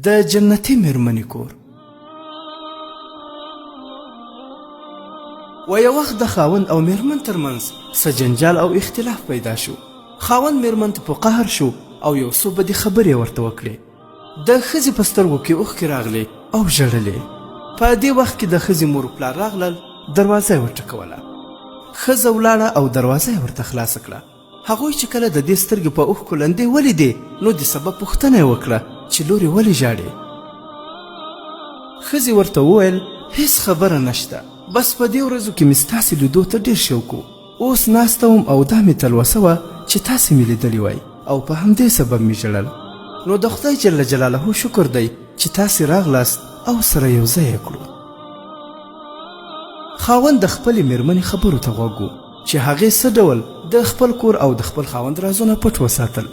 د جنتي میرمنې کور. و یو وخت د خاوند او میرمن ترمنځ څه جنجال او اختلاف پیدا شو. خاوند میرمن ته په قهر شو او یو څو بدې خبرې ورته وکړې. د ښځې په سترګو کې اوښکې راغلې او ژړلې. په دې وخت کې د ښځې مور و پلار راغلل، دروازه یې وټکوله. ښځه ولاړه او دروازه یې ورته خلاصه کړه. هغوی چې کله د دې سترګې په اوښکو لندې ولیدې نو د سبب پوښتنه یې وکړه چې لورې ولې ژاړې؟ ښځې ورته وویل هیڅ خبره نشته، بس په دې ورځو کې مې ستاسې لیدو ته ډېر شوق و. اوس ناسته وم او دا مې تلوسه وه چې تاسې مې لیدلي وای او په همدې سبب مې ژړل. نو د خدای جل جلاله شکر دی چې تاسې راغلاست او سره یو ځای یې کړو. خاوند د خپلې میرمنې خبرو ته غوږ و چې هغې څه ډول د خپل کور او د خپل خاوند رازونه پټ وساتل.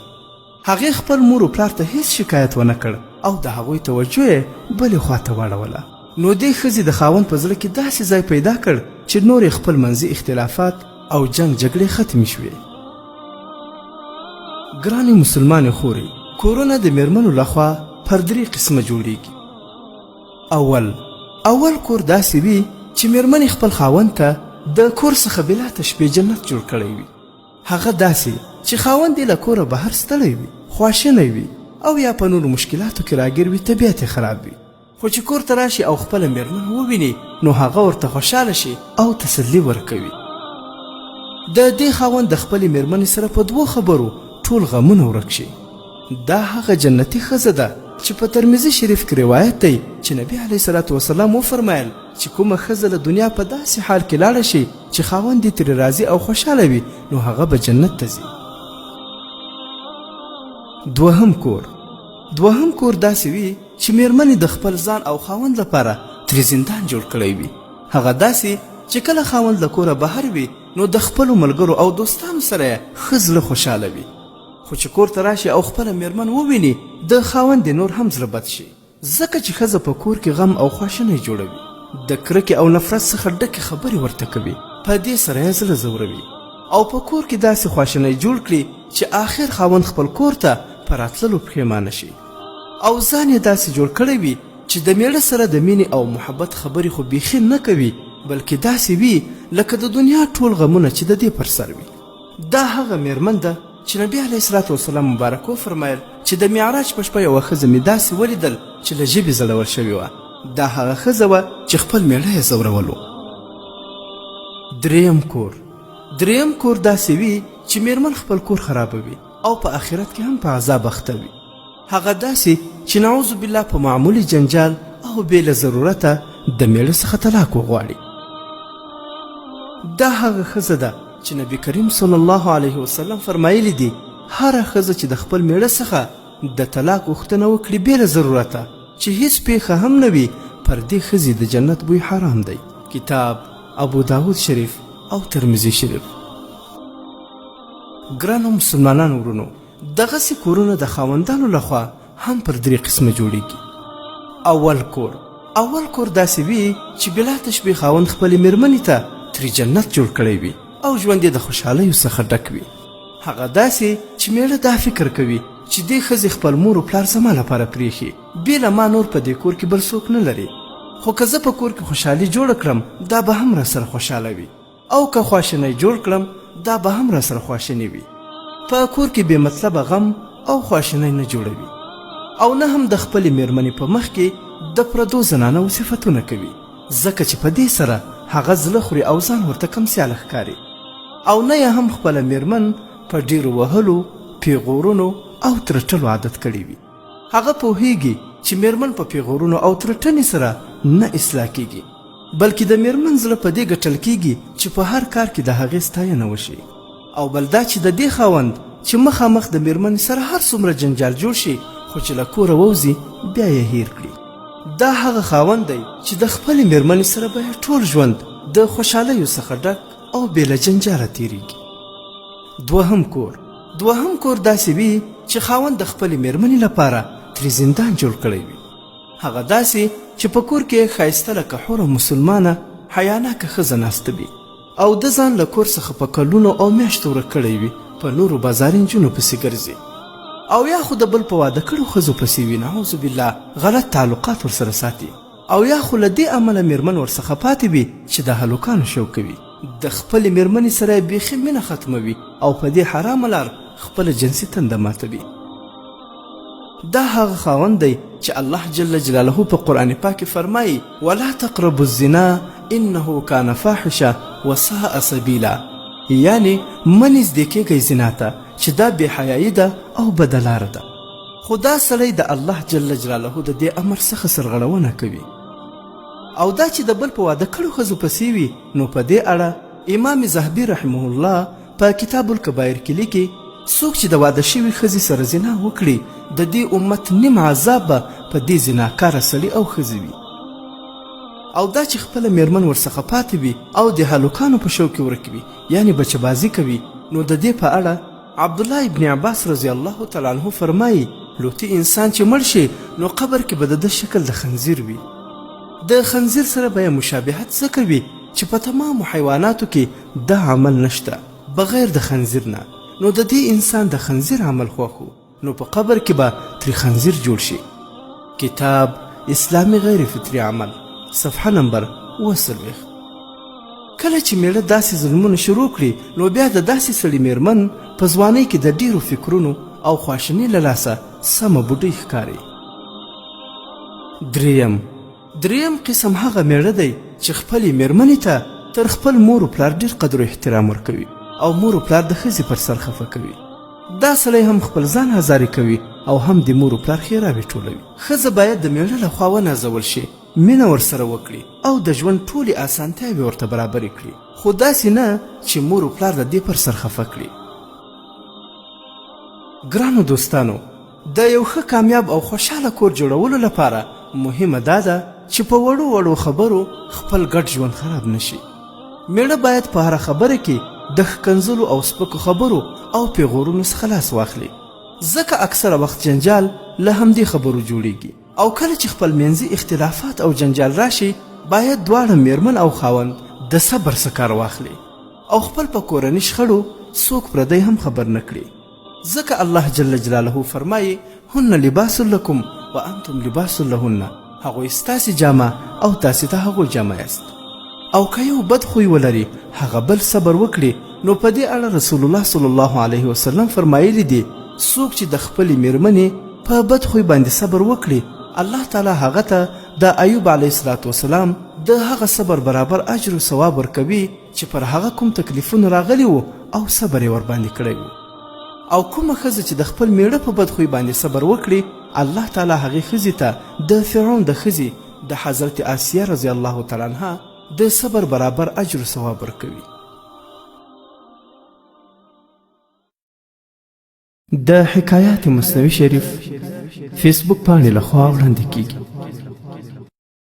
هغې خپل مور و پلار ته هیڅ شکایت ونه کړ او د هغوی توجه یې بلې خواته واړوله. نو دې ښځې د خاوند په زړه کې داسې ځای پیدا کړ چې نور یې خپل منځي اختلافات او جنگ جګړې ختمې شوې. ګرانې مسلمانې خورې، کورونه د میرمنو لخوا پر 3 قسمه جوړیږي. اول کور داسې وي چې میرمنې خپل خاوند ته د کور څخه بلا تشبیه جنت جوړ کړی وي. هغه داسې چې خاوند یې له کوره بهر ستړی وي، خواشینی وي او یا په نورو مشکلاتو کې راګیر وي، طبیعت یې خراب وي. خو چې کور ته راشي او خپله میرمن وویني نو هغه ورته خوشحاله شي او تسلي ورکوي. د دې خاوند د خپلې میرمنې سره په 2 خبرو ټول غمونه ورک شي. دا هغه جنتي ښځه ده چې په ترمذي شریف کې روایت دی چې نبی علیه صلات وسلام وفرمایل چې کومه ښځه له دنیا په داسې حال کې لاړه شي چې خاوند یې ترې راضي او خوشحاله وي نو هغه به جنت ته ځي. دوهم کور داسې وي چې میرمنې د خپل ځان او خاوند لپاره ترې زندان جوړ کړی وي. هغه داسې چې کله خاوند له کوره بهر وي نو د خپلو ملګرو او دوستانو سره یې ښه زړه خوشحاله وي. خو چې کور ته راشي او خپله میرمن وویني د خاوند یې نور هم زړه بد شي، ځکه چې ښځه په کور کې غم او خواشینی جوړوي، د کرکې او نفرت څخه ډکې خبرې ورته کوي، په دې سره یې زړه ځوروي او په کور کې داسې خواشینی جوړ کړي چې آخر خاوند خپل کور ته په راتللو پښیمانه شي. او ځان یې داسې جوړ کړی وي چې د میړه سره د مینې او محبت خبرې خو بیخي نه کوي، بلکې داسې وي لکه د دنیا ټول غمونه چې د دې پر سر وي. دا هغه میرمن ده چې نبی علیه صلات وسلام مبارک وفرمایل چې د معراج په شپه یوه ښځه مې داسې ولیدل چې له ژبې زړور شوې وه. دا هغه ښځه وه چې خپل میړه یې ځورولو. دریم کور داسې وي چې میرمن خپل کور خرابوي او په آخرت کې هم په عذاب اخته وي. هغه داسې چې نعوذ بالله په معمولي جنجال او بې له ضرورته د میړه څخه طلاق وغواړي. دا هغه ښځه ده چې نبی کریم صلی الله علیه وسلم فرمایلی دي هره ښځه چې د خپل میړه څخه د طلاق غوښتنه وکړي بې له ضرورته چې هیڅ پیښه هم نه وي، پر دې ښځې د جنت بوی حرام دی. کتاب ابو داود شریف او ترمذي شریف. ګرانو مسلمانانو ورونو، دغسې کورونه د خاوندانو لخوا هم پر 3 قسمه جوړیږي. اول کور داسې وي چې بلا تشبیه خاوند خپلې میرمنې ته ترې جنت جوړ کړی وي او ژوند یې د خوشحالیو څخه ډک وي. هغه داسې چې میړه دا فکر کوي چې دې ښځې خپل مور و پلار زما لپاره پرېښي، بې له ما نور په دې کور کې بل څوک نه لري. خو که زه په کور کې خوشحالي جوړه کړم دا به هم را سره خوشحاله وي، او که خواشینی جوړ کړم دا به هم را سره خواشینی وي. په کور کې بې مطلبه غم او خواشینی نه جوړوي او نه هم د خپلې میرمنې په مخ کې د پردو زنانو صفتونه کوي، ځکه چې په دې سره هغه زړه خوري او ځان ورته کم سیاله ښکاري. او نه یې هم خپله میرمن په ډیرو وهلو، پیغورونو او ترټلو عادت کړی وي. هغه پوهیږي چې میرمن په پیغورونو او ترټنې سره نه اصلاح کیږي، بلکې د میرمن زړه په دې ګټل کیږي چې په هر کار کې د هغې ستاینه وشي. او بل دا چې د دې خاوند چې مخامخ د میرمنې سره هر څومره جنجال جوړ شي خو چې له کوره ووځي بیا یې هیر کړي. دا هغه خاوند دی چې د خپلې میرمنې سره به ټول ژوند د خوشحالیو څخه ډک او بې له جنجاله تیریږي. دوهم کور داسې وي چې خاوند د خپلې میرمنې لپاره ترې زندان جوړ کړی وي. هغه داسې چې په کور کې ښایسته لکه حوره مسلمانه حیاناکه ښځه ناسته وي او د ځان له کور څخه په کلونو او میاشتو ورک کړی وي، په نورو بازاري نجونو پسې ګرځي. او یا خو د بل په واده کړو ښځو پسې وي نعوذ بالله غلط تعلقات ورسره ساتي او یا خو له دې امله میرمن ورڅخه پاتې وي چې د هلکانو شوق کوي د خپلې میرمنې سره یې بیخي مینه ختموي او په دې حرامه لار خپله جنسي تنده ماتوي دا هغه خاوند دی چې الله جل جلاله په قرآن پاک کې فرمایي ولا تقربوا الزنا انه کان فاحشه وساء سبیلا یعنی مه نږدې کیږئ زنا ته چې دا بې حیایي ده او بده لاره ده خو دا سړی د الله جل جلاله د دې امر څخه سرغړونه کوي او دا چې د بل په واده کړو ښځو پسې وي نو په دې اړه امام ذهبي رحمه الله په کتاب الکبایر کې لیکي څوک چې د واده شوي ښځې سره زنا وکړي د دې امت نیم عذاب به په دې زناکاره سړي او ښځې وي او دا چې خپله میرمن ورڅخه پاتې وي او د هلکانو په شوق کې ورک وي یعنی بچهبازي کوي نو د دې په اړه عبدالله ابن عباس رضی الله تعالی عنه فرمایي لوطي انسان چې مړ شي نو قبر کې به د ده شکل د خنزیر وي د خنزیر سره به یې مشابهت ځکه وي چې په تمامو حیواناتو کې دا عمل نشته بغیر د خنزیر نه نو د دې انسان د خنزیر عمل خوښ نو په قبر کې به ترې خنزیر جوړ شي کتاب اسلامي غیر فطري عمل صفحه نمبر 40 کله چې میړه داسې ظلمونه شروع کړي نو بیا د داسې سړي میرمن په ځوانۍ کې د ډیرو فکرونو او خواشنۍ له لاسه سمه بوډۍ ښکاري دریم قسم هغه میړه دی چې خپلې میرمنې ته تر خپل مور و پلار ډیر قدر و احترام ورکوي او مور و پلار د ښځې پر سر خفه کوي دا سړی هم خپل ځان هزارې کوي او هم د مور و پلار ښېراوې ټولوي ښځه باید د میړه لخوا ونازول شي مینه ورسره وکړي او د ژوند ټولې اسانتیاوې ورته برابرې کړي خو داسې نه چې مور و پلار د دې پر سر خفه کړي ګرانو دوستانو د یو ښه کامیاب او خوشحاله کور جوړولو لپاره مهمه دا ده چې په وړو وړو خبرو خپل ګډ ژوند خراب نشي میړه باید په هره خبره کې د ښکنځلو او سپکو خبرو او پیغورونو څخه لاس واخلي ځکه اکثره وخت جنجال له همدې خبرو جوړیږي او کله چې خپل منځي اختلافات او جنجال راشي باید دواړه میرمن او خاوند د صبر څخه کار واخلي او خپل په کورني شخړو څوک پردی هم خبر نه کړي ځکه الله جل جلاله فرمایي هن لباس لکم وانتم لباس لهن هغوی ستاسې جامه او تاسې ته هغوی جامه یاست او که یو بد خوی ولري هغه بل صبر وکړي نو په دې اړه رسول الله صلی الله علیه وسلم فرمایلی دي څوک چې د خپلې میرمنې په بد خوی باندې صبر وکړي الله تعالی هغه ته د ایوب علیه السلام د هغه صبر برابر اجر او ثواب ورکوي چې پر هغه کوم تکلیفونه راغلي وو او صبر یې ورباندې کړی وو او کومه ښځه چې د خپل میړه په بد خوی باندې صبر وکړي الله تعالی هغې ښځې ته د فرعون د ښځې د حضرت آسیه رضی الله تعالی عنها د صبر برابر اجر او ثواب ورکوي د حکایات مصنوي شریف فیسبوک پاڼې لخوا وړاندې کیږي